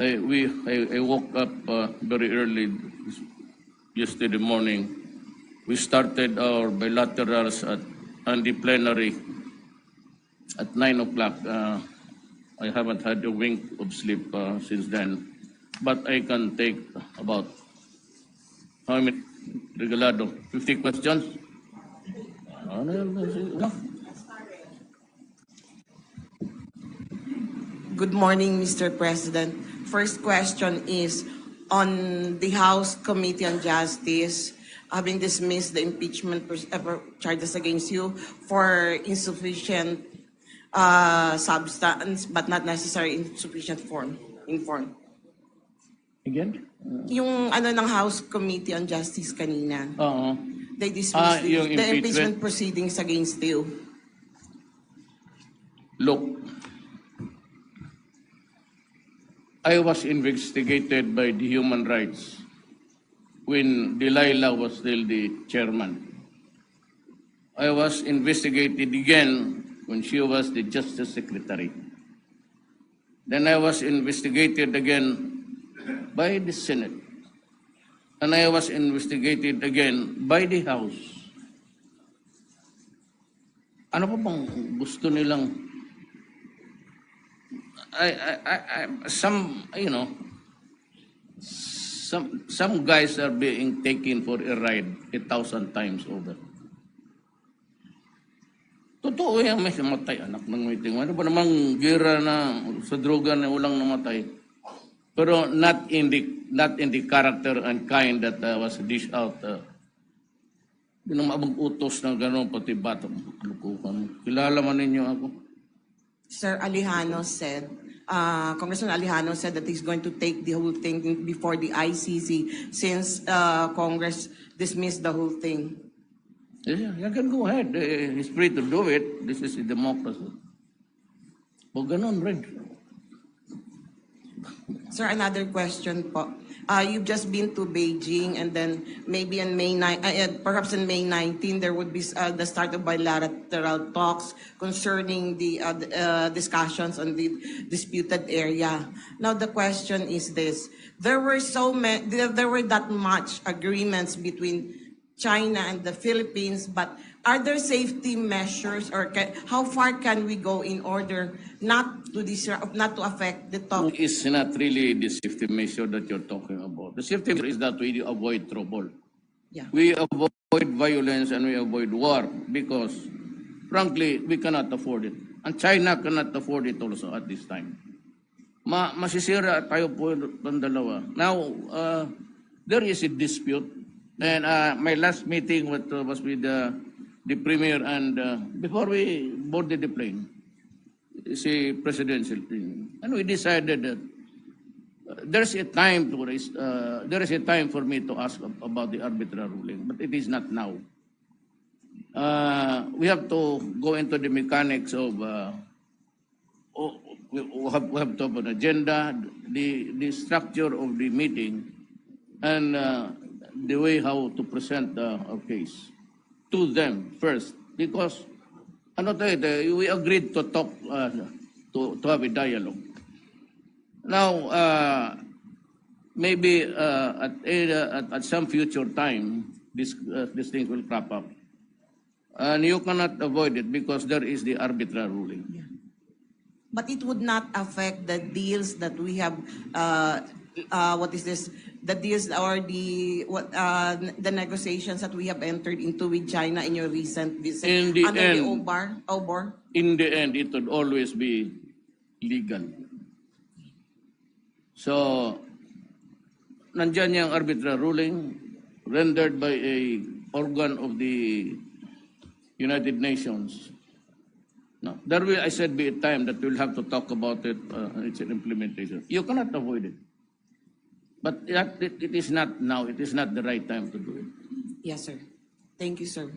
I woke up very early yesterday morning. We started our bilaterals and the plenary at 9 o'clock. I haven't had a wink of sleep since then, but I can take about how many? Regalado, 50 questions? Good morning, Mr. President. First question is on the House Committee on Justice having dismissed the impeachment charges against you for insufficient substance but not necessary insufficient in form. Again? Yung ano ng House Committee on Justice kanina. They dismissed yung the impeachment proceedings against you. Look, I was investigated by the human rights when Delilah was still the chairman. I was investigated again when she was the Justice Secretary. Then I was investigated again by the Senate. And I was investigated again by the House. Ano pa bang gusto nilang some guys are being taken for a ride 1,000 times over. Totoo yan, may namatay anak ng meeting. Ano ba namang gira na sa droga na walang namatay? Pero not in the character and kind that was dished out. Hindi na mabag-utos na gano'n pati batang lukukan. Kilala man ninyo ako. Sir Alejano said, Congressman Alejano said that he's going to take the whole thing before the ICC since Congress dismissed the whole thing. Yeah, you can go ahead. He's free to do it. This is a democracy. O ganun rin. Sir, another question po. You've just been to Beijing and then maybe on perhaps on May 19, there would be the start of bilateral talks concerning the discussions on the disputed area. Now the question is this: there were that much agreements between China and the Philippines, but are there safety measures, or how far can we go in order not to affect the talk? It's not really the safety measure that you're talking about. The safety measure is that we avoid trouble. Yeah. We avoid violence and we avoid war because, frankly, we cannot afford it. And China cannot afford it also at this time. Masisira tayo po ng dalawa. Now, there is a dispute. And my last meeting was with the Premier, and before we boarded the plane, si presidential thing, and we decided that there's a time for me to ask about the arbitral ruling, but it is not now. We have to go into the mechanics of we have to have an agenda, the structure of the meeting, and the way how to present our case to them first, because we agreed to talk, to have a dialogue. Now, maybe at some future time, these things will crop up, and you cannot avoid it because there is the arbitral ruling. Yeah. But it would not affect the deals that we have. The deals or the negotiations that we have entered into with China in your recent visit under the OBOR? In the end, it would always be legal. So, nandyan yung arbitral ruling rendered by a organ of the United Nations. Now, there will, I said, be a time that we'll have to talk about it. It's an implementation. You cannot avoid it. But it is not now. It is not the right time to do it. Yes, sir. Thank you, sir.